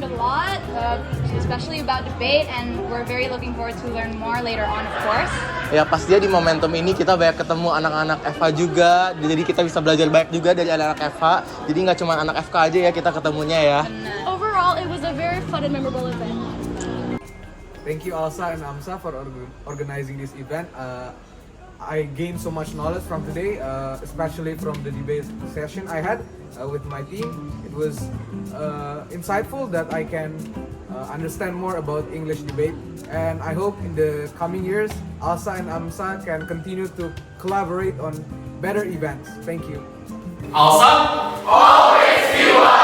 a lot, especially about debate, and we're very looking forward to learn more later on, of course. Ya pastinya di momentum ini kita banyak ketemu anak-anak FH juga, jadi kita bisa belajar banyak juga dari anak-anak FH. Jadi nggak cuma anak FK aja ya kita ketemunya ya. Overall, it was a very fun and memorable event. Thank you ALSA and AMSA for organizing this event. I gained so much knowledge from today, especially from the debate session I had with my team. It was insightful that I can understand more about English debate, and I hope in the coming years ALSA and AMSA can continue to collaborate on better events. Thank you. ALSA, always UI!